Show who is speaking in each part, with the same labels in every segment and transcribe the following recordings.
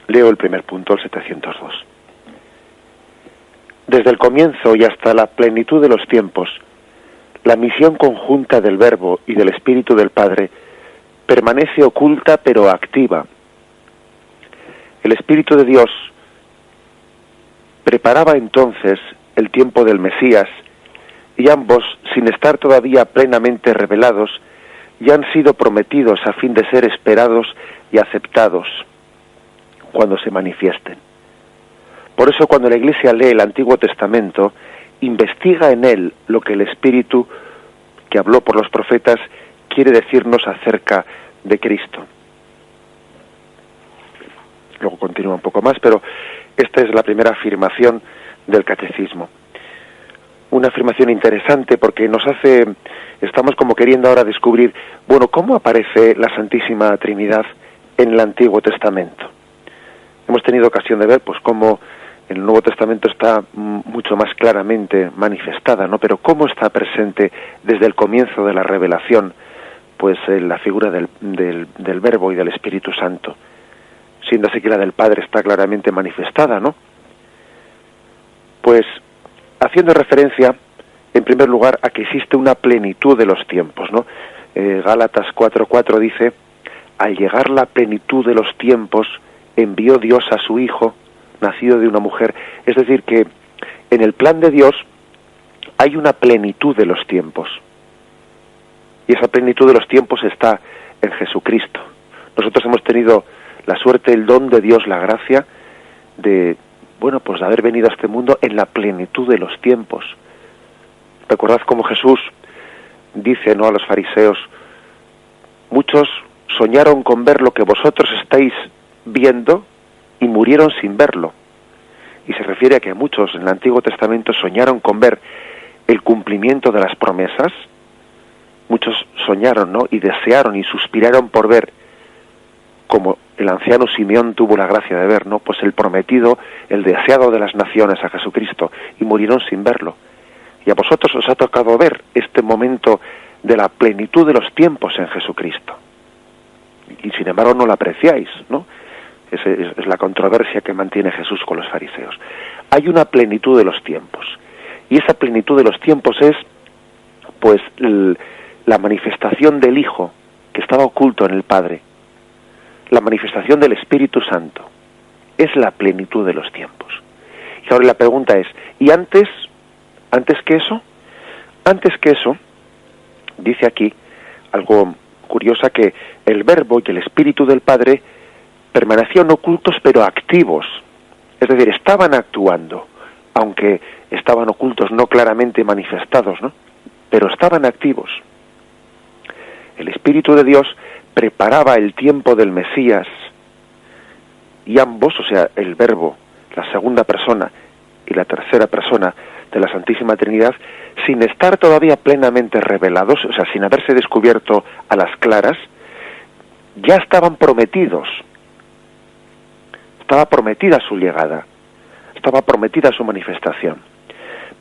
Speaker 1: Leo el primer punto, el 702. Desde el comienzo y hasta la plenitud de los tiempos, la misión conjunta del Verbo y del Espíritu del Padre permanece oculta pero activa. El Espíritu de Dios preparaba entonces el tiempo del Mesías, y ambos, sin estar todavía plenamente revelados, ya han sido prometidos a fin de ser esperados y aceptados cuando se manifiesten. Por eso, cuando la Iglesia lee el Antiguo Testamento, investiga en él lo que el Espíritu que habló por los profetas quiere decirnos acerca de Cristo. Luego continúa un poco más, pero esta es la primera afirmación del Catecismo. Una afirmación interesante porque estamos como queriendo ahora descubrir, bueno, ¿cómo aparece la Santísima Trinidad en el Antiguo Testamento? Hemos tenido ocasión de ver, pues, cómo en el Nuevo Testamento está mucho más claramente manifestada, ¿no? Pero ¿cómo está presente desde el comienzo de la revelación, pues, la figura del Verbo y del Espíritu Santo? Siendo así que la del Padre está claramente manifestada, ¿no? Pues, haciendo referencia, en primer lugar, a que existe una plenitud de los tiempos, ¿no? Gálatas 4:4 dice: al llegar la plenitud de los tiempos, envió Dios a su Hijo, nacido de una mujer. Es decir, que en el plan de Dios hay una plenitud de los tiempos. Y esa plenitud de los tiempos está en Jesucristo. Nosotros hemos tenido la suerte, el don de Dios, la gracia de, bueno, pues de haber venido a este mundo en la plenitud de los tiempos. Recordad cómo Jesús dice, ¿no?, a los fariseos: muchos soñaron con ver lo que vosotros estáis viendo y murieron sin verlo. Y se refiere a que muchos en el Antiguo Testamento soñaron con ver el cumplimiento de las promesas. Muchos soñaron, ¿no?, y desearon y suspiraron por ver, como el anciano Simeón tuvo la gracia de ver, ¿no?, pues el prometido, el deseado de las naciones, a Jesucristo, y murieron sin verlo. Y a vosotros os ha tocado ver este momento de la plenitud de los tiempos en Jesucristo. Y sin embargo no lo apreciáis, ¿no? Es la controversia que mantiene Jesús con los fariseos. Hay una plenitud de los tiempos. Y esa plenitud de los tiempos es, pues, la manifestación del Hijo, que estaba oculto en el Padre. La manifestación del Espíritu Santo. Es la plenitud de los tiempos. Y ahora la pregunta es, ¿y antes que eso? Antes que eso, dice aquí algo curioso, que el Verbo y el Espíritu del Padre permanecían ocultos pero activos. Es decir, estaban actuando, aunque estaban ocultos, no claramente manifestados, ¿no?, pero estaban activos. El Espíritu de Dios preparaba el tiempo del Mesías, y ambos, o sea, el Verbo, la segunda persona y la tercera persona de la Santísima Trinidad, sin estar todavía plenamente revelados, o sea, sin haberse descubierto a las claras, ya estaban prometidos. Estaba prometida su llegada, estaba prometida su manifestación,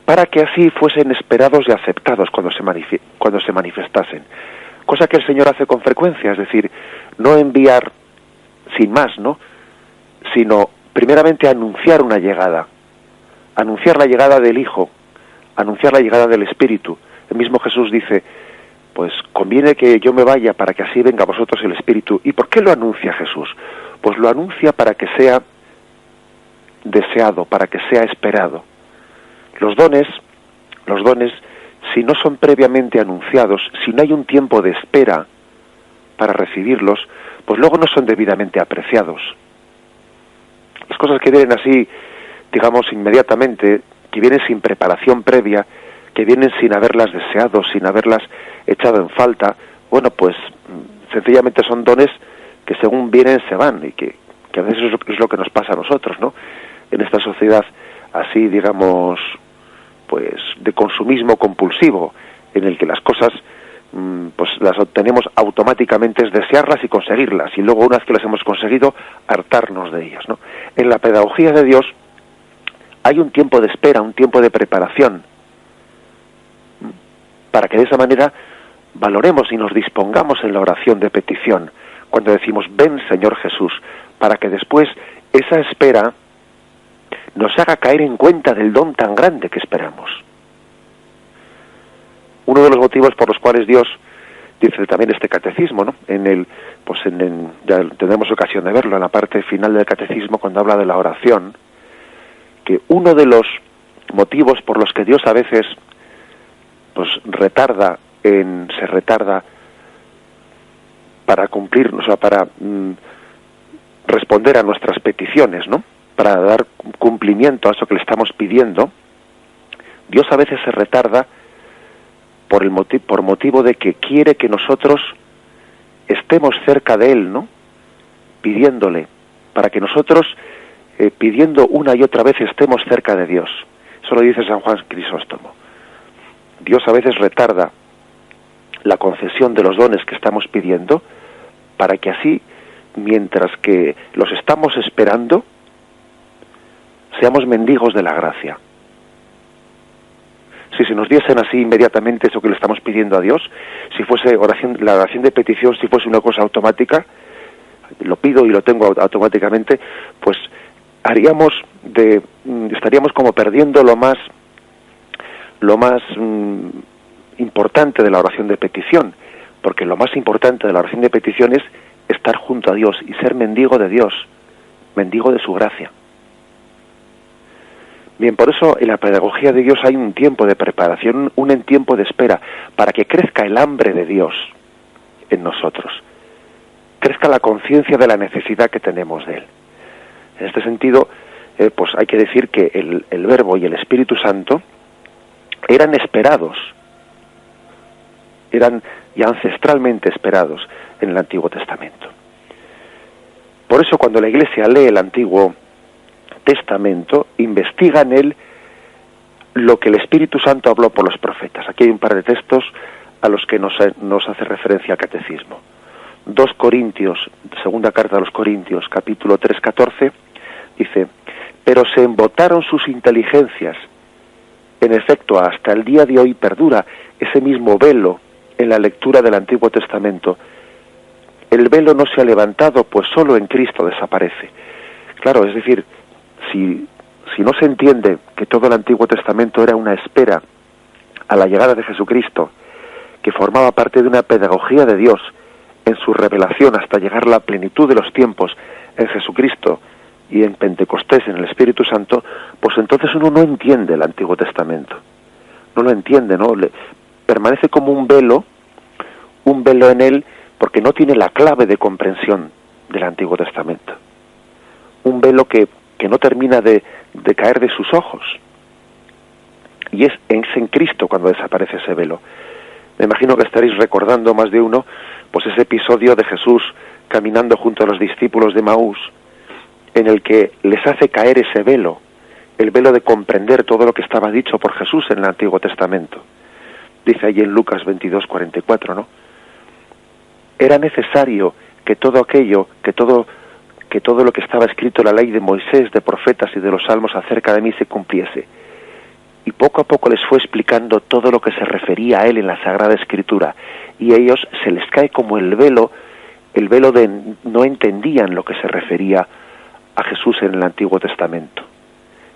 Speaker 1: para que así fuesen esperados y aceptados cuando se manifestasen. Cosa que el Señor hace con frecuencia, es decir, no enviar sin más, ¿no?, sino primeramente anunciar una llegada, anunciar la llegada del Hijo, anunciar la llegada del Espíritu. El mismo Jesús dice, pues conviene que yo me vaya para que así venga a vosotros el Espíritu. ¿Y por qué lo anuncia Jesús? Pues lo anuncia para que sea deseado, para que sea esperado. Los dones, si no son previamente anunciados, si no hay un tiempo de espera para recibirlos, pues luego no son debidamente apreciados. Las cosas que vienen así, digamos, inmediatamente, que vienen sin preparación previa, que vienen sin haberlas deseado, sin haberlas echado en falta, bueno, pues sencillamente son dones que según vienen se van, y que a veces es lo que nos pasa a nosotros, ¿no?, en esta sociedad así, digamos, pues de consumismo compulsivo, en el que las cosas pues las obtenemos automáticamente, es desearlas y conseguirlas, y luego, una vez que las hemos conseguido, hartarnos de ellas, ¿no? En la pedagogía de Dios hay un tiempo de espera, un tiempo de preparación, para que de esa manera valoremos y nos dispongamos en la oración de petición, cuando decimos, ven Señor Jesús, para que después esa espera nos haga caer en cuenta del don tan grande que esperamos. Uno de los motivos por los cuales Dios, dice también este catecismo, ¿no? Ya tenemos ocasión de verlo en la parte final del catecismo, cuando habla de la oración, que uno de los motivos por los que Dios a veces se retarda para cumplir, o sea, para responder a nuestras peticiones, ¿no? Para dar cumplimiento a eso que le estamos pidiendo. Dios a veces se retarda por motivo de que quiere que nosotros estemos cerca de Él, ¿no? Pidiéndole, para que nosotros, pidiendo una y otra vez, estemos cerca de Dios. Eso lo dice San Juan Crisóstomo. Dios a veces retarda la concesión de los dones que estamos pidiendo, para que así, mientras que los estamos esperando, seamos mendigos de la gracia. Si se nos diesen así inmediatamente eso que le estamos pidiendo a Dios, si fuese la oración de petición, si fuese una cosa automática, lo pido y lo tengo automáticamente, pues estaríamos como perdiendo lo más importante de la oración de petición, porque lo más importante de la oración de petición es estar junto a Dios y ser mendigo de Dios, mendigo de su gracia. Bien, por eso en la pedagogía de Dios hay un tiempo de preparación, un tiempo de espera, para que crezca el hambre de Dios en nosotros, crezca la conciencia de la necesidad que tenemos de Él. En este sentido, pues hay que decir que el Verbo y el Espíritu Santo eran esperados, eran ya ancestralmente esperados en el Antiguo Testamento. Por eso cuando la Iglesia lee el Antiguo Testamento, investiga en él lo que el Espíritu Santo habló por los profetas. Aquí hay un par de textos a los que nos hace referencia el Catecismo. 2 Corintios, segunda carta a los Corintios, capítulo 3, 14, dice: pero se embotaron sus inteligencias. En efecto, hasta el día de hoy perdura ese mismo velo en la lectura del Antiguo Testamento. El velo no se ha levantado, pues solo en Cristo desaparece. Claro, es decir, si no se entiende que todo el Antiguo Testamento era una espera a la llegada de Jesucristo, que formaba parte de una pedagogía de Dios en su revelación hasta llegar a la plenitud de los tiempos en Jesucristo y en Pentecostés, en el Espíritu Santo, pues entonces uno no entiende el Antiguo Testamento. No lo entiende, ¿no? Permanece como un velo en él, porque no tiene la clave de comprensión del Antiguo Testamento. Un velo que no termina de caer de sus ojos. Y es en Cristo cuando desaparece ese velo. Me imagino que estaréis recordando más de uno, pues ese episodio de Jesús caminando junto a los discípulos de Maús, en el que les hace caer ese velo, el velo de comprender todo lo que estaba dicho por Jesús en el Antiguo Testamento. Dice ahí en Lucas 22, 44, ¿no? Era necesario que todo aquello, que todo lo que estaba escrito en la ley de Moisés, de profetas y de los salmos acerca de mí se cumpliese. Y poco a poco les fue explicando todo lo que se refería a él en la Sagrada Escritura. Y a ellos se les cae como el velo de no entendían lo que se refería a Jesús en el Antiguo Testamento.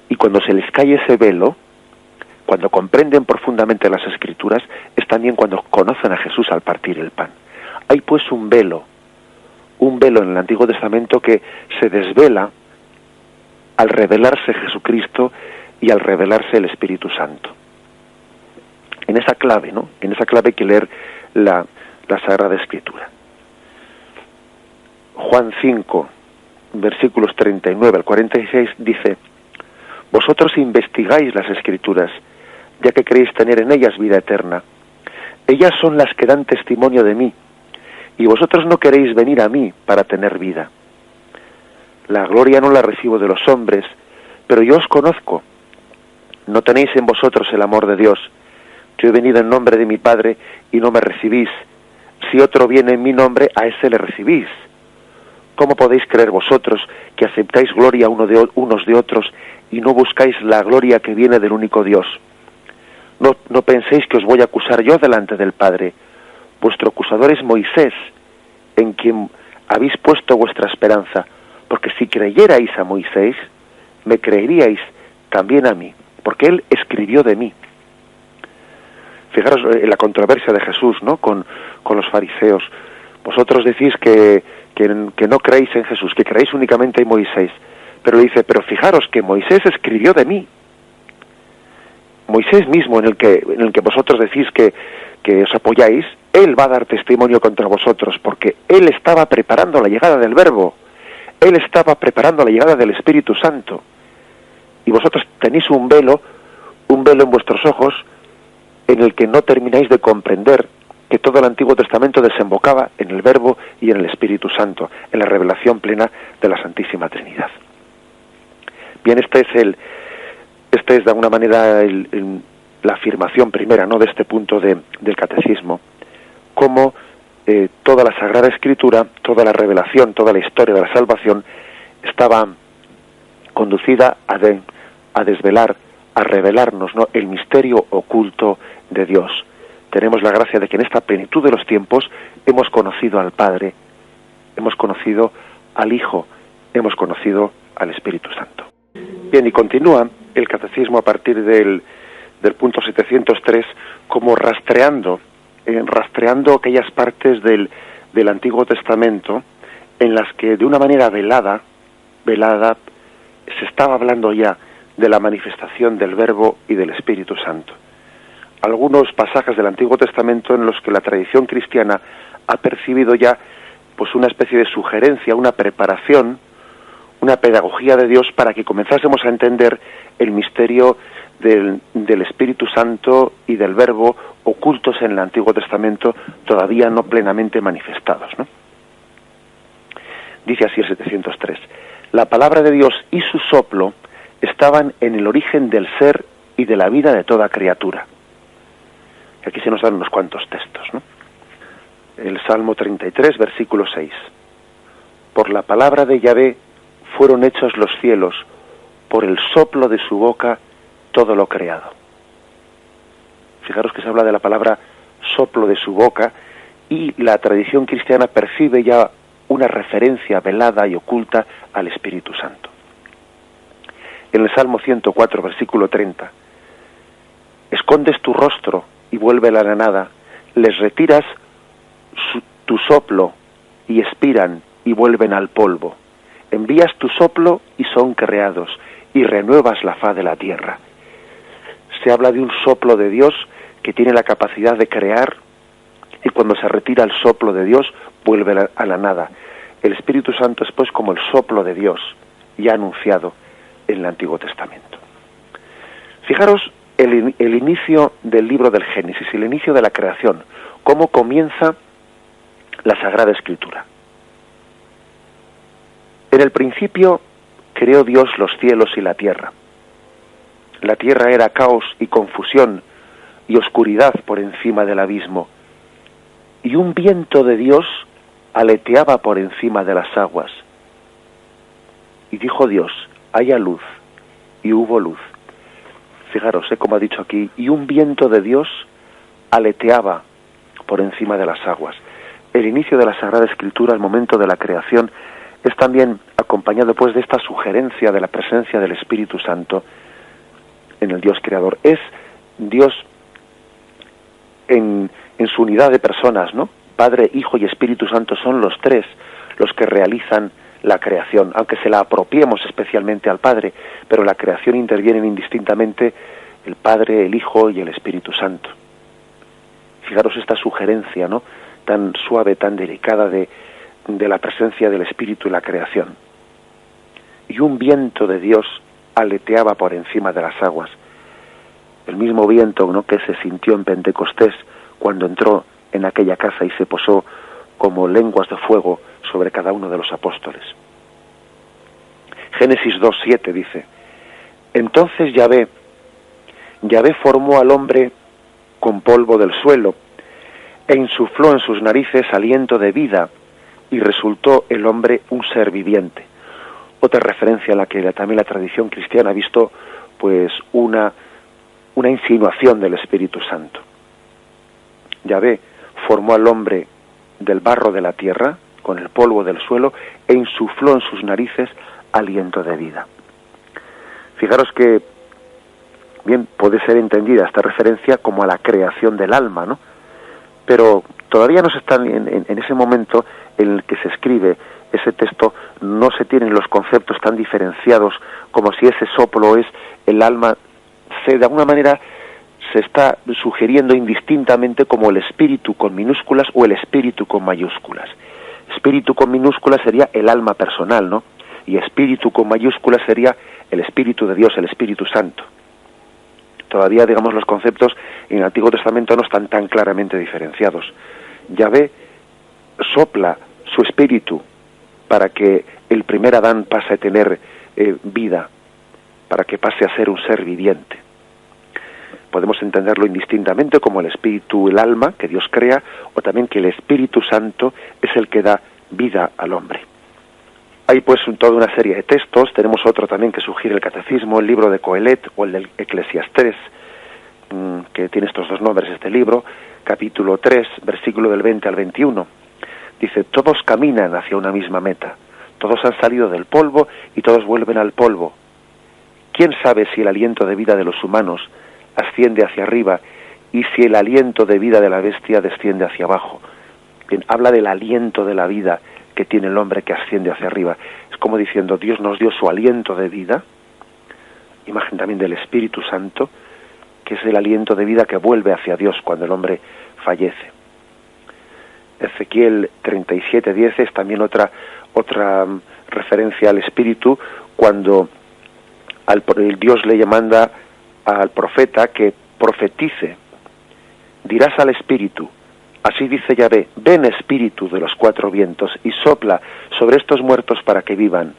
Speaker 1: Y cuando se les cae ese velo, cuando comprenden profundamente las Escrituras, es también cuando conocen a Jesús al partir el pan. Hay pues un velo en el Antiguo Testamento que se desvela al revelarse Jesucristo y al revelarse el Espíritu Santo. En esa clave, ¿no? En esa clave hay que leer la Sagrada Escritura. Juan 5, versículos 39 al 46 dice: vosotros investigáis las Escrituras, ya que queréis tener en ellas vida eterna. Ellas son las que dan testimonio de mí, y vosotros no queréis venir a mí para tener vida. La gloria no la recibo de los hombres, pero yo os conozco. No tenéis en vosotros el amor de Dios. Yo he venido en nombre de mi Padre y no me recibís. Si otro viene en mi nombre, a ese le recibís. ¿Cómo podéis creer vosotros que aceptáis gloria unos de otros y no buscáis la gloria que viene del único Dios? No penséis que os voy a acusar yo delante del Padre. Vuestro acusador es Moisés, en quien habéis puesto vuestra esperanza, porque si creyerais a Moisés, me creeríais también a mí, porque él escribió de mí. Fijaros en la controversia de Jesús, ¿no?, con los fariseos. Vosotros decís que no creéis en Jesús, que creéis únicamente en Moisés. Pero dice, pero fijaros que Moisés escribió de mí. Moisés mismo, en el que vosotros decís que os apoyáis, él va a dar testimonio contra vosotros, porque él estaba preparando la llegada del Verbo, él estaba preparando la llegada del Espíritu Santo, y vosotros tenéis un velo en vuestros ojos, en el que no termináis de comprender que todo el Antiguo Testamento desembocaba en el Verbo y en el Espíritu Santo, en la revelación plena de la Santísima Trinidad. Bien, esta es de alguna manera la afirmación primera, ¿no?, de este punto del catecismo, cómo toda la Sagrada Escritura, toda la revelación, toda la historia de la salvación estaba conducida a desvelar, a revelarnos, ¿no?, el misterio oculto de Dios. Tenemos la gracia de que en esta plenitud de los tiempos hemos conocido al Padre, hemos conocido al Hijo, hemos conocido al Espíritu Santo. Bien, y continúa el catecismo a partir del punto 703 como rastreando aquellas partes del Antiguo Testamento en las que de una manera velada se estaba hablando ya de la manifestación del Verbo y del Espíritu Santo. Algunos pasajes del Antiguo Testamento en los que la tradición cristiana ha percibido ya pues una especie de sugerencia, una preparación, una pedagogía de Dios para que comenzásemos a entender el misterio del Espíritu Santo y del Verbo ocultos en el Antiguo Testamento, todavía no plenamente manifestados, ¿no? Dice así el 703: la palabra de Dios y su soplo estaban en el origen del ser y de la vida de toda criatura. Y aquí se nos dan unos cuantos textos, ¿no? El Salmo 33, versículo 6. Por la palabra de Yahvé fueron hechos los cielos, por el soplo de su boca todo lo creado. Fijaros que se habla de la palabra soplo de su boca, y la tradición cristiana percibe ya una referencia velada y oculta al Espíritu Santo. En el Salmo 104, versículo 30, escondes tu rostro y vuelve a la nada, les retiras tu soplo y expiran y vuelven al polvo. Envías tu soplo y son creados, y renuevas la faz de la tierra. Se habla de un soplo de Dios que tiene la capacidad de crear, y cuando se retira el soplo de Dios, vuelve a la nada. El Espíritu Santo es pues como el soplo de Dios, ya anunciado en el Antiguo Testamento. Fijaros el inicio del libro del Génesis, el inicio de la creación, cómo comienza la Sagrada Escritura. En el principio creó Dios los cielos y la tierra. La tierra era caos y confusión y oscuridad por encima del abismo, y un viento de Dios aleteaba por encima de las aguas. Y dijo Dios: haya luz, y hubo luz. Fijaros, como ha dicho aquí, y un viento de Dios aleteaba por encima de las aguas. El inicio de la Sagrada Escritura, el momento de la creación, es también acompañado pues de esta sugerencia de la presencia del Espíritu Santo en el Dios creador. Es Dios en su unidad de personas, ¿no? Padre, Hijo y Espíritu Santo son los tres los que realizan la creación, aunque se la apropiemos especialmente al Padre, pero la creación intervienen indistintamente el Padre, el Hijo y el Espíritu Santo. Fijaros esta sugerencia, ¿no?, tan suave, tan delicada de la presencia del Espíritu y la creación. Y un viento de Dios aleteaba por encima de las aguas. El mismo viento, ¿no?, que se sintió en Pentecostés cuando entró en aquella casa y se posó como lenguas de fuego sobre cada uno de los apóstoles. Génesis 2:7 dice: entonces Yahvé formó al hombre con polvo del suelo e insufló en sus narices aliento de vida, y resultó el hombre un ser viviente. Otra referencia a la que también la tradición cristiana ha visto pues una insinuación del Espíritu Santo. Yahvé formó al hombre del barro de la tierra, con el polvo del suelo e insufló en sus narices aliento de vida. Fijaros que bien puede ser entendida esta referencia como a la creación del alma, ¿no? Pero todavía no se están en ese momento en el que se escribe ese texto, no se tienen los conceptos tan diferenciados como si ese soplo es el alma. De alguna manera se está sugiriendo indistintamente como el espíritu con minúsculas o el espíritu con mayúsculas. Espíritu con minúsculas sería el alma personal, ¿no? Y espíritu con mayúsculas sería el Espíritu de Dios, el Espíritu Santo. Todavía, digamos, los conceptos en el Antiguo Testamento no están tan claramente diferenciados. Yahvé sopla su espíritu para que el primer Adán pase a tener vida, para que pase a ser un ser viviente. Podemos entenderlo indistintamente como el espíritu, el alma que Dios crea, o también que el Espíritu Santo es el que da vida al hombre. Hay pues toda una serie de textos. Tenemos otro también que sugiere el Catecismo, el libro de Coelet o el del Eclesiastés, que tiene estos dos nombres este libro, capítulo 3, versículo del 20 al 21. Dice: todos caminan hacia una misma meta, todos han salido del polvo y todos vuelven al polvo. ¿Quién sabe si el aliento de vida de los humanos asciende hacia arriba y si el aliento de vida de la bestia desciende hacia abajo? Bien, habla del aliento de la vida que tiene el hombre que asciende hacia arriba. Es como diciendo, Dios nos dio su aliento de vida, imagen también del Espíritu Santo, que es el aliento de vida que vuelve hacia Dios cuando el hombre fallece. Ezequiel 37:10 es también otra referencia al Espíritu, cuando Dios le manda al profeta que profetice. Dirás al Espíritu: así dice Yahvé, ven Espíritu de los cuatro vientos y sopla sobre estos muertos para que vivan.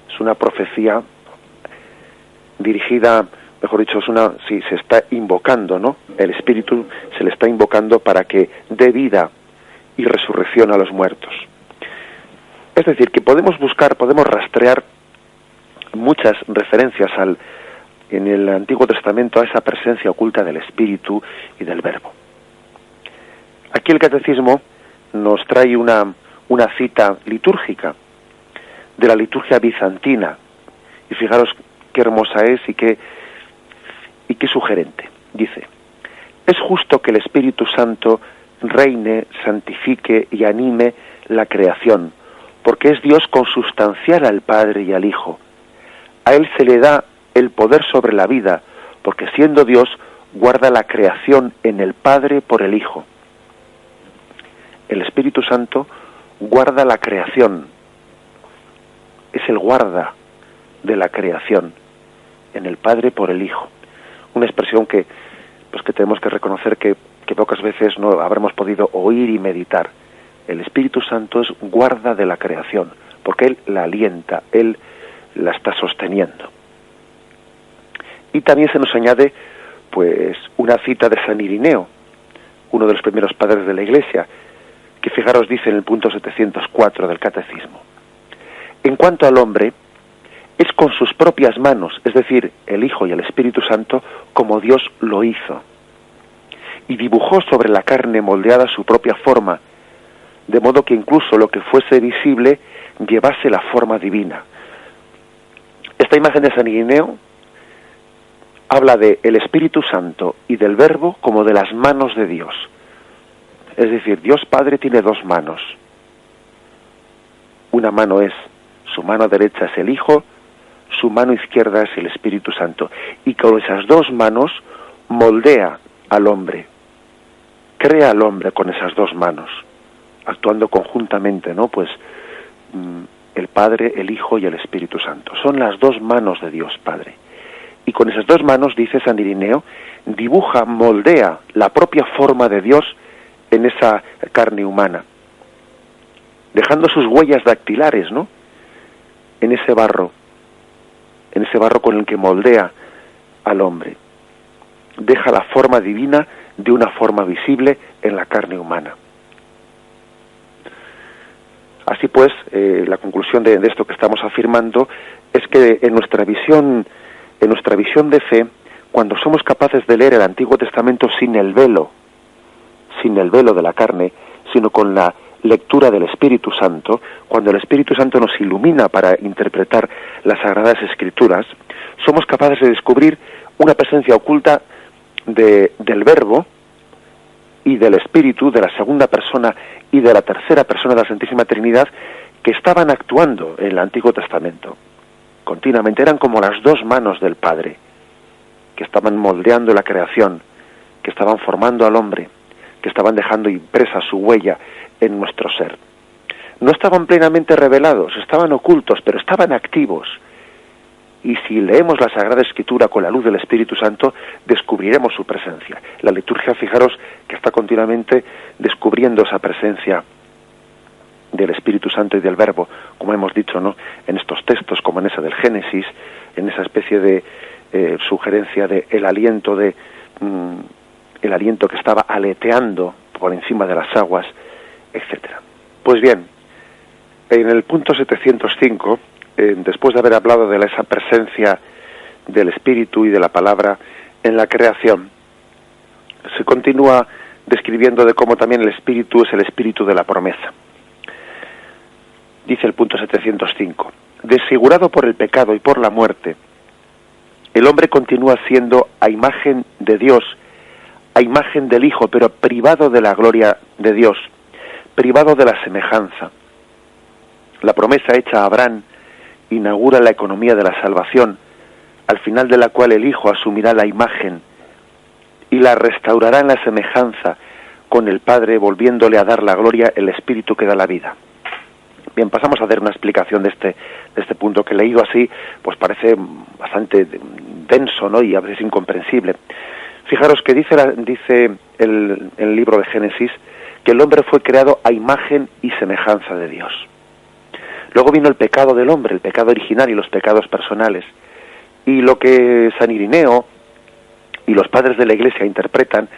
Speaker 1: Es una profecía dirigida, mejor dicho, se está invocando, ¿no? El Espíritu se le está invocando para que dé vida y resurrección a los muertos. Es decir, que podemos rastrear muchas referencias en el Antiguo Testamento a esa presencia oculta del Espíritu y del Verbo. Aquí el Catecismo nos trae una cita litúrgica de la liturgia bizantina, y fijaros qué hermosa es y qué sugerente. Dice: es justo que el Espíritu Santo reine, santifique y anime la creación, porque es Dios consustancial al Padre y al Hijo. A Él se le da el poder sobre la vida, porque siendo Dios guarda la creación en el Padre por el Hijo. El Espíritu Santo guarda la creación, es el guarda de la creación en el Padre por el Hijo. Una expresión que tenemos que reconocer que pocas veces no habremos podido oír y meditar. El Espíritu Santo es guarda de la creación, porque Él la alienta, Él la está sosteniendo. Y también se nos añade pues una cita de San Irineo, uno de los primeros padres de la Iglesia, que fijaros dice en el punto 704 del Catecismo: en cuanto al hombre, es con sus propias manos, es decir, el Hijo y el Espíritu Santo, como Dios lo hizo, y dibujó sobre la carne moldeada su propia forma, de modo que incluso lo que fuese visible llevase la forma divina. Esta imagen de San Irineo habla de el Espíritu Santo y del Verbo como de las manos de Dios. Es decir, Dios Padre tiene dos manos. Una mano es, su mano derecha es el Hijo, su mano izquierda es el Espíritu Santo. Y con esas dos manos moldea al hombre, crea al hombre con esas dos manos, actuando conjuntamente, ¿no? Pues el Padre, el Hijo y el Espíritu Santo. Son las dos manos de Dios Padre. Y con esas dos manos, dice San Irineo, dibuja, moldea la propia forma de Dios en esa carne humana, dejando sus huellas dactilares, ¿no? En ese barro con el que moldea al hombre. Deja la forma divina de una forma visible en la carne humana. Así pues, la conclusión de esto que estamos afirmando es que en nuestra visión de fe, cuando somos capaces de leer el Antiguo Testamento sin el velo de la carne, sino con la lectura del Espíritu Santo, cuando el Espíritu Santo nos ilumina para interpretar las Sagradas Escrituras, somos capaces de descubrir una presencia oculta del Verbo y del Espíritu, de la segunda persona y de la tercera persona de la Santísima Trinidad, que estaban actuando en el Antiguo Testamento. Continuamente eran como las dos manos del Padre, que estaban moldeando la creación, que estaban formando al hombre, que estaban dejando impresa su huella en nuestro ser. No estaban plenamente revelados, estaban ocultos, pero estaban activos. Y si leemos la Sagrada Escritura con la luz del Espíritu Santo, descubriremos su presencia. La liturgia, fijaros, que está continuamente descubriendo esa presencia del Espíritu Santo y del Verbo, como hemos dicho, ¿no?, en estos textos, como en ese del Génesis, en esa especie de sugerencia de el aliento que estaba aleteando por encima de las aguas, etcétera. Pues bien, en el punto 705, después de haber hablado de esa presencia del Espíritu y de la Palabra en la creación, se continúa describiendo de cómo también el Espíritu es el Espíritu de la promesa. Dice el punto 705, desfigurado por el pecado y por la muerte, el hombre continúa siendo a imagen de Dios, a imagen del Hijo, pero privado de la gloria de Dios, privado de la semejanza. La promesa hecha a Abraham inaugura la economía de la salvación, al final de la cual el Hijo asumirá la imagen y la restaurará en la semejanza con el Padre, volviéndole a dar la gloria el Espíritu que da la vida. Bien, pasamos a hacer una explicación de este punto que leído así, pues parece bastante denso, ¿no?, y a veces incomprensible. Fijaros que dice el libro de Génesis que el hombre fue creado a imagen y semejanza de Dios. Luego vino el pecado del hombre, el pecado original y los pecados personales. Y lo que San Irineo y los padres de la Iglesia interpretan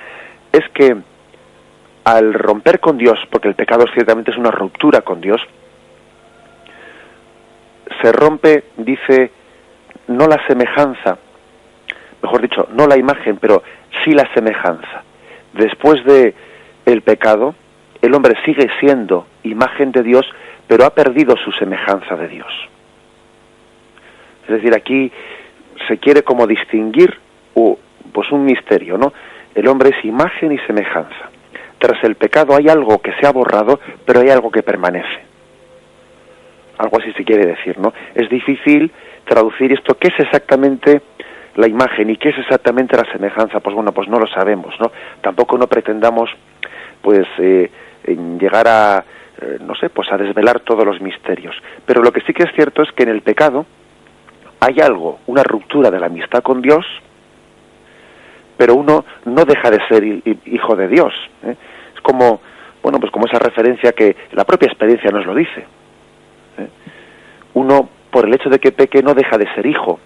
Speaker 1: es que al romper con Dios, porque el pecado ciertamente es una ruptura con Dios, se rompe, dice, no la semejanza, mejor dicho, no la imagen, pero sí la semejanza. Después de el pecado, el hombre sigue siendo imagen de Dios, pero ha perdido su semejanza de Dios. Es decir, aquí se quiere como distinguir pues un misterio, ¿no? El hombre es imagen y semejanza. Tras el pecado hay algo que se ha borrado, pero hay algo que permanece. Algo así se quiere decir, ¿no? Es difícil traducir esto. ¿Qué es exactamente la imagen y qué es exactamente la semejanza? Pues bueno, pues no lo sabemos, ¿no? Tampoco no pretendamos, pues, llegar a, no sé, pues a desvelar todos los misterios. Pero lo que sí que es cierto es que en el pecado hay algo, una ruptura de la amistad con Dios, pero uno no deja de ser hijo de Dios, ¿eh? Es como, bueno, pues como esa referencia que la propia experiencia nos lo dice. Uno, por el hecho de que peque, no deja de ser hijo.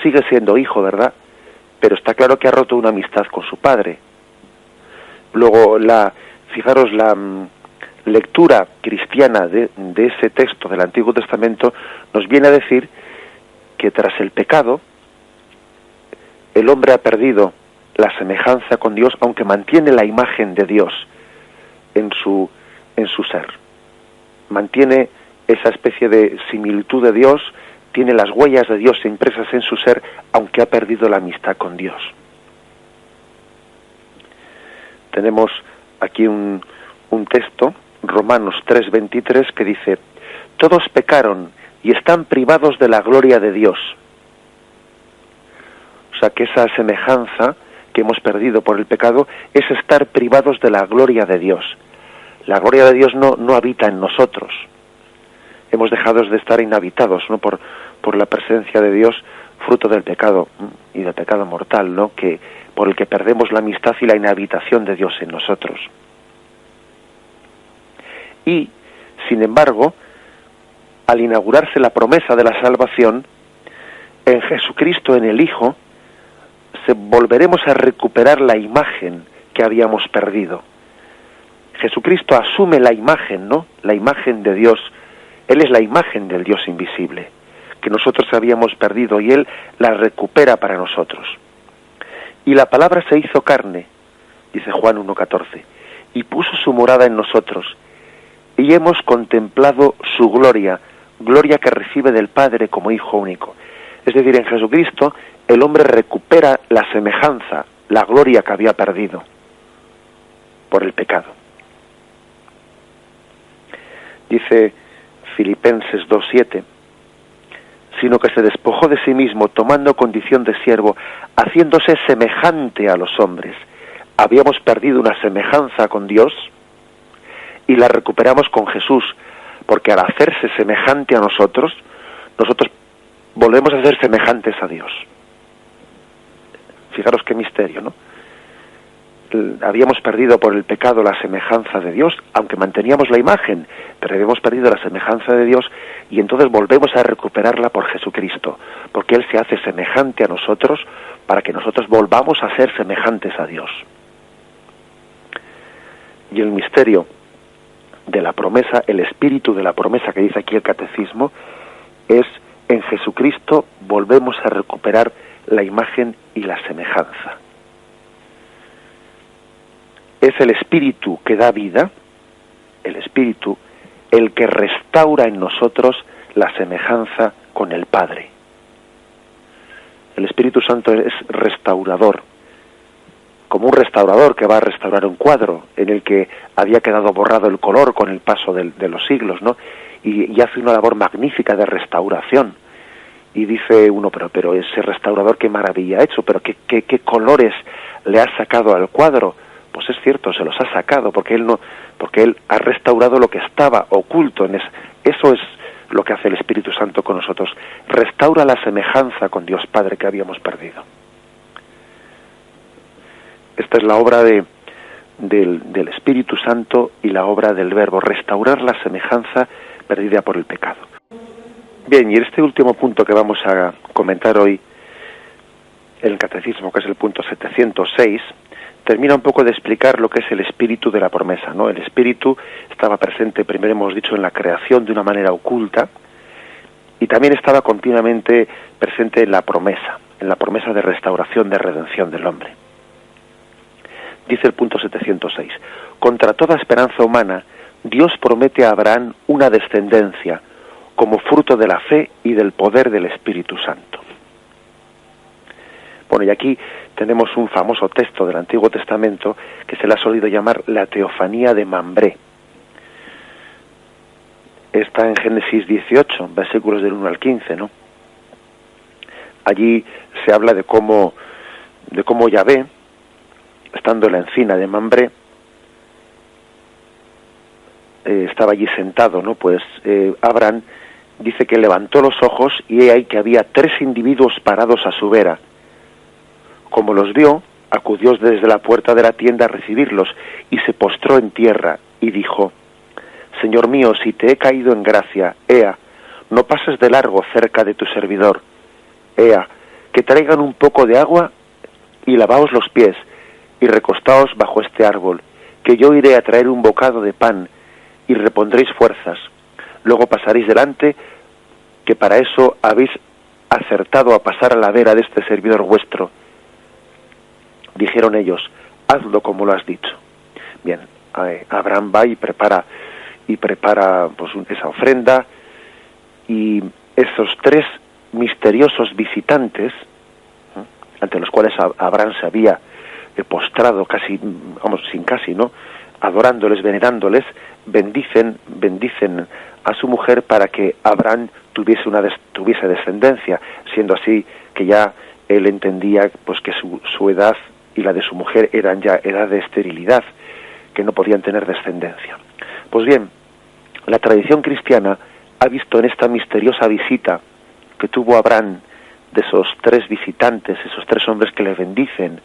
Speaker 1: Sigue siendo hijo, ¿verdad? Pero está claro que ha roto una amistad con su padre. Luego, fijaros, la lectura cristiana de ese texto del Antiguo Testamento nos viene a decir que tras el pecado, el hombre ha perdido la semejanza con Dios, aunque mantiene la imagen de Dios en su ser. Mantiene esa especie de similitud de Dios, tiene las huellas de Dios impresas en su ser, aunque ha perdido la amistad con Dios. Tenemos aquí un texto, Romanos 3:23, que dice: todos pecaron y están privados de la gloria de Dios. O sea que esa semejanza que hemos perdido por el pecado es estar privados de la gloria de Dios. La gloria de Dios no habita en nosotros. Hemos dejado de estar inhabitados, ¿no?, por la presencia de Dios, fruto del pecado y del pecado mortal, ¿no?, que por el que perdemos la amistad y la inhabitación de Dios en nosotros. Y, sin embargo, al inaugurarse la promesa de la salvación, en Jesucristo, en el Hijo, volveremos a recuperar la imagen que habíamos perdido. Jesucristo asume la imagen, ¿no?, la imagen de Dios. Él es la imagen del Dios invisible, que nosotros habíamos perdido, y Él la recupera para nosotros. Y la palabra se hizo carne, dice Juan 1:14, y puso su morada en nosotros, y hemos contemplado su gloria, gloria que recibe del Padre como Hijo único. Es decir, en Jesucristo el hombre recupera la semejanza, la gloria que había perdido por el pecado. Dice Filipenses 2:7, sino que se despojó de sí mismo, tomando condición de siervo, haciéndose semejante a los hombres. Habíamos perdido una semejanza con Dios y la recuperamos con Jesús, porque al hacerse semejante a nosotros, nosotros volvemos a ser semejantes a Dios. Fijaros qué misterio, ¿no? Habíamos perdido por el pecado la semejanza de Dios, aunque manteníamos la imagen, pero habíamos perdido la semejanza de Dios y entonces volvemos a recuperarla por Jesucristo, porque Él se hace semejante a nosotros para que nosotros volvamos a ser semejantes a Dios. Y el misterio de la promesa, el espíritu de la promesa que dice aquí el Catecismo, es en Jesucristo volvemos a recuperar la imagen y la semejanza. Es el Espíritu que da vida, el Espíritu, el que restaura en nosotros la semejanza con el Padre. El Espíritu Santo es restaurador, como un restaurador que va a restaurar un cuadro en el que había quedado borrado el color con el paso de los siglos, ¿no? Y hace una labor magnífica de restauración. Y dice uno, pero ese restaurador qué maravilla ha hecho, pero qué colores le ha sacado al cuadro. Pues es cierto, se los ha sacado, porque él ha restaurado lo que estaba oculto en eso es lo que hace el Espíritu Santo con nosotros. Restaura la semejanza con Dios Padre que habíamos perdido. Esta es la obra del Espíritu Santo y la obra del Verbo, restaurar la semejanza perdida por el pecado. Bien, y este último punto que vamos a comentar hoy, el Catecismo, que es el punto 706, termina un poco de explicar lo que es el espíritu de la promesa, ¿no? El espíritu estaba presente, primero hemos dicho, en la creación de una manera oculta, y también estaba continuamente presente en la promesa de restauración, de redención del hombre. Dice el punto 706, contra toda esperanza humana, Dios promete a Abraham una descendencia, como fruto de la fe y del poder del Espíritu Santo. Bueno, y aquí tenemos un famoso texto del Antiguo Testamento que se le ha solido llamar la teofanía de Mambré. Está en Génesis 18, versículos del 1 al 15, ¿no? Allí se habla de cómo Yahvé, estando en la encina de Mambré, estaba allí sentado, ¿no? Pues Abraham dice que levantó los ojos y he ahí que había 3 individuos parados a su vera. Como los vio, acudió desde la puerta de la tienda a recibirlos y se postró en tierra y dijo: Señor mío, si te he caído en gracia, ea, no pases de largo cerca de tu servidor. Ea, que traigan un poco de agua y lavaos los pies y recostaos bajo este árbol, que yo iré a traer un bocado de pan y repondréis fuerzas. Luego pasaréis delante, que para eso habéis acertado a pasar a la vera de este servidor vuestro. Dijeron ellos: hazlo como lo has dicho. Bien, Abraham va y prepara pues esa ofrenda, y esos 3 misteriosos visitantes, ante los cuales Abraham se había postrado ¿no? Adorándoles, venerándoles, bendicen a su mujer para que Abraham tuviese descendencia, siendo así que ya él entendía pues que su edad y la de su mujer eran ya edad de esterilidad, que no podían tener descendencia. Pues bien, la tradición cristiana ha visto en esta misteriosa visita que tuvo Abraham de esos 3 visitantes, esos 3 hombres que le bendicen,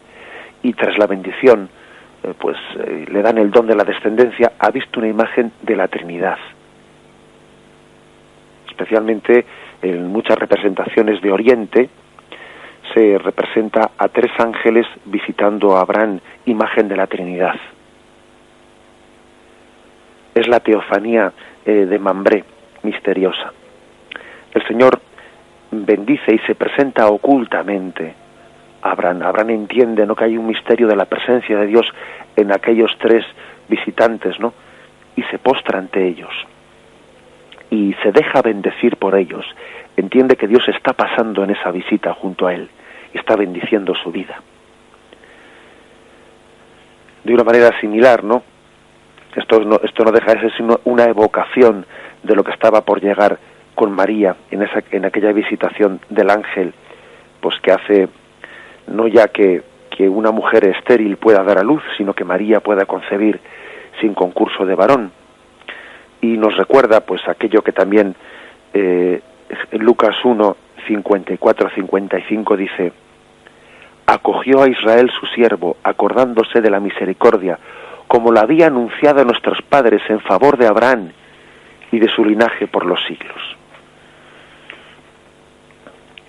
Speaker 1: y tras la bendición le dan el don de la descendencia, ha visto una imagen de la Trinidad. Especialmente en muchas representaciones de Oriente se representa a 3 ángeles visitando a Abraham, imagen de la Trinidad. Es la teofanía de Mambré, misteriosa. El Señor bendice y se presenta ocultamente a Abraham. Abraham entiende, ¿no?, que hay un misterio de la presencia de Dios en aquellos 3 visitantes, ¿no? Y se postra ante ellos y se deja bendecir por ellos. Entiende que Dios está pasando en esa visita junto a él y está bendiciendo su vida. De una manera similar, ¿no? Esto no deja de ser sino una evocación de lo que estaba por llegar con María en aquella visitación del ángel, pues que hace no ya que una mujer estéril pueda dar a luz, sino que María pueda concebir sin concurso de varón. Y nos recuerda pues aquello que también en Lucas 1, 54-55 dice: acogió a Israel su siervo, acordándose de la misericordia, como la había anunciado a nuestros padres en favor de Abraham y de su linaje por los siglos.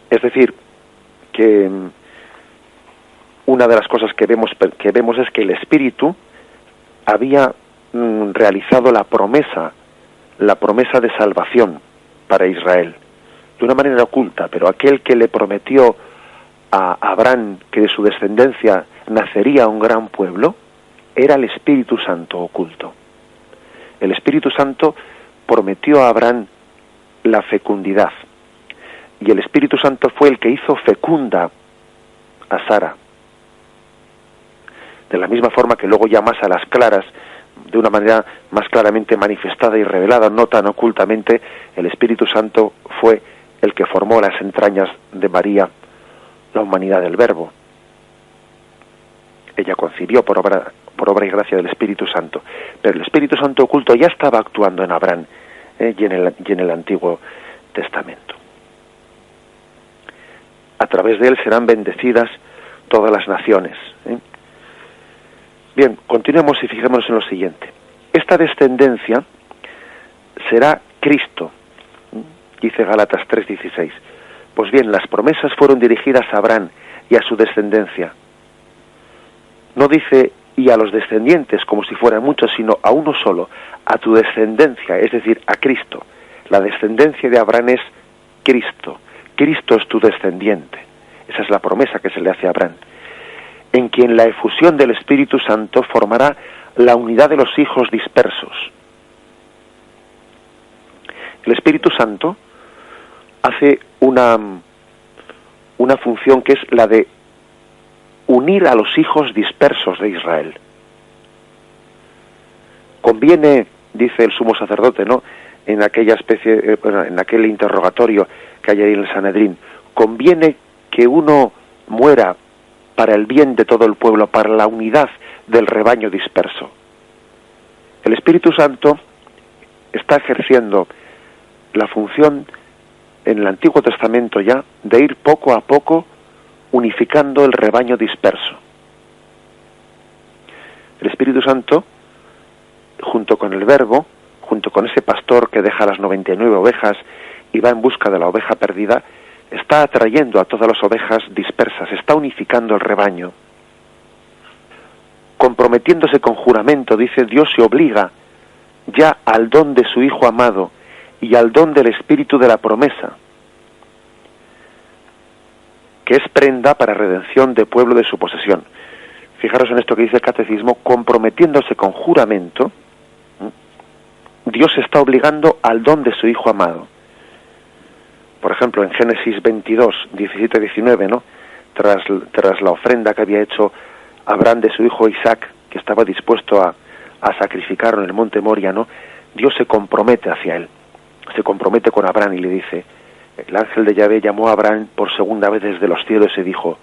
Speaker 1: Es decir, que una de las cosas que vemos es que el Espíritu había realizado la promesa de salvación para Israel, de una manera oculta, pero aquel que le prometió a Abraham que de su descendencia nacería un gran pueblo, era el Espíritu Santo oculto. El Espíritu Santo prometió a Abraham la fecundidad, y el Espíritu Santo fue el que hizo fecunda a Sara. De la misma forma que luego ya más a las claras, de una manera más claramente manifestada y revelada, no tan ocultamente, el Espíritu Santo fue el que formó las entrañas de María, la humanidad del Verbo. Ella concibió por obra y gracia del Espíritu Santo, pero el Espíritu Santo oculto ya estaba actuando en Abraham y en el Antiguo Testamento. A través de él serán bendecidas todas las naciones. Bien, continuemos y fijémonos en lo siguiente. Esta descendencia será Cristo, dice Gálatas 3:16. Pues bien, las promesas fueron dirigidas a Abraham y a su descendencia. No dice y a los descendientes como si fueran muchos, sino a uno solo, a tu descendencia, es decir, a Cristo. La descendencia de Abraham es Cristo. Cristo es tu descendiente. Esa es la promesa que se le hace a Abraham. En quien la efusión del Espíritu Santo formará la unidad de los hijos dispersos. El Espíritu Santo hace una función que es la de unir a los hijos dispersos de Israel. Conviene, dice el sumo sacerdote, ¿no?, en aquella en aquel interrogatorio que hay ahí en el Sanedrín, conviene que uno muera para el bien de todo el pueblo, para la unidad del rebaño disperso. El Espíritu Santo está ejerciendo la función en el Antiguo Testamento ya de ir poco a poco unificando el rebaño disperso. El Espíritu Santo, junto con el Verbo, junto con ese pastor que deja las 99 ovejas y va en busca de la oveja perdida, está atrayendo a todas las ovejas dispersas, está unificando el rebaño. Comprometiéndose con juramento, dice, Dios se obliga ya al don de su Hijo amado y al don del Espíritu de la promesa, que es prenda para redención de pueblo de su posesión. Fijaros en esto que dice el Catecismo: comprometiéndose con juramento, Dios está obligando al don de su Hijo amado. Por ejemplo, en Génesis 22, 17-19, ¿no?, tras la ofrenda que había hecho Abraham de su hijo Isaac, que estaba dispuesto a sacrificarlo en el monte Moria, ¿no?, Dios se compromete hacia él, se compromete con Abraham y le dice, el ángel de Yahvé llamó a Abraham por segunda vez desde los cielos y dijo: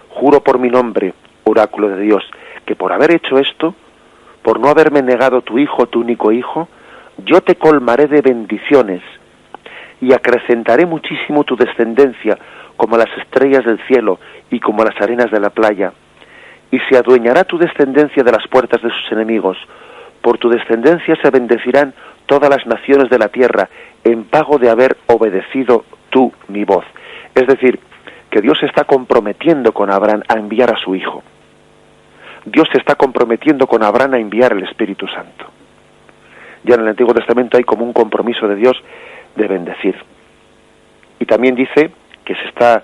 Speaker 1: juro por mi nombre, oráculo de Dios, que por haber hecho esto, por no haberme negado tu hijo, tu único hijo, yo te colmaré de bendiciones y acrecentaré muchísimo tu descendencia como las estrellas del cielo y como las arenas de la playa, y se adueñará tu descendencia de las puertas de sus enemigos. Por tu descendencia se bendecirán todas las naciones de la tierra, en pago de haber obedecido tú mi voz. Es decir, que Dios se está comprometiendo con Abraham a enviar a su hijo. Dios se está comprometiendo con Abraham a enviar el Espíritu Santo. Ya en el Antiguo Testamento hay como un compromiso de Dios de bendecir. Y también dice que se está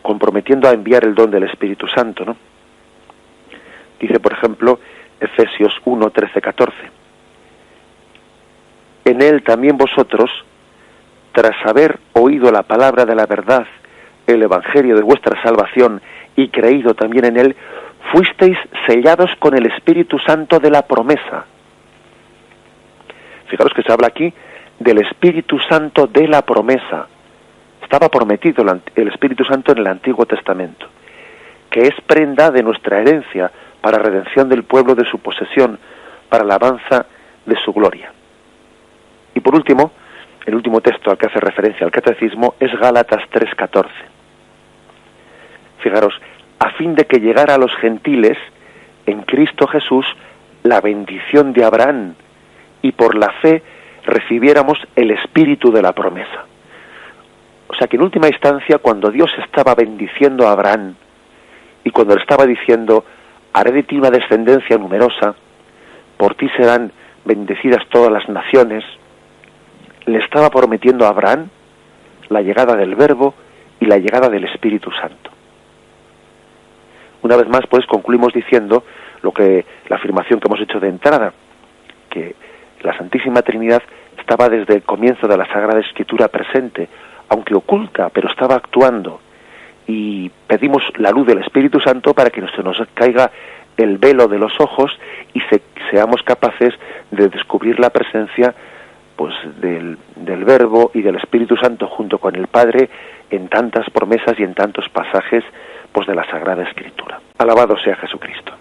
Speaker 1: comprometiendo a enviar el don del Espíritu Santo, ¿no? Dice, por ejemplo, Efesios 1, 13, 14. En él también vosotros, tras haber oído la palabra de la verdad, el evangelio de vuestra salvación, y creído también en él, fuisteis sellados con el Espíritu Santo de la promesa. Fijaros que se habla aquí del Espíritu Santo de la promesa. Estaba prometido el Espíritu Santo en el Antiguo Testamento, que es prenda de nuestra herencia para redención del pueblo de su posesión, para la alabanza de su gloria. Y por último, el último texto al que hace referencia al catecismo es Gálatas 3:14. Fijaros, a fin de que llegara a los gentiles, en Cristo Jesús, la bendición de Abraham, y por la fe recibiéramos el espíritu de la promesa. O sea que en última instancia, cuando Dios estaba bendiciendo a Abraham, y cuando le estaba diciendo, haré de ti una descendencia numerosa, por ti serán bendecidas todas las naciones, le estaba prometiendo a Abraham la llegada del Verbo y la llegada del Espíritu Santo. Una vez más, pues, concluimos diciendo la afirmación que hemos hecho de entrada, que la Santísima Trinidad estaba desde el comienzo de la Sagrada Escritura presente, aunque oculta, pero estaba actuando, y pedimos la luz del Espíritu Santo para que se nos caiga el velo de los ojos y seamos capaces de descubrir la presencia, pues, del Verbo y del Espíritu Santo junto con el Padre en tantas promesas y en tantos pasajes, pues, de la Sagrada Escritura. Alabado sea Jesucristo.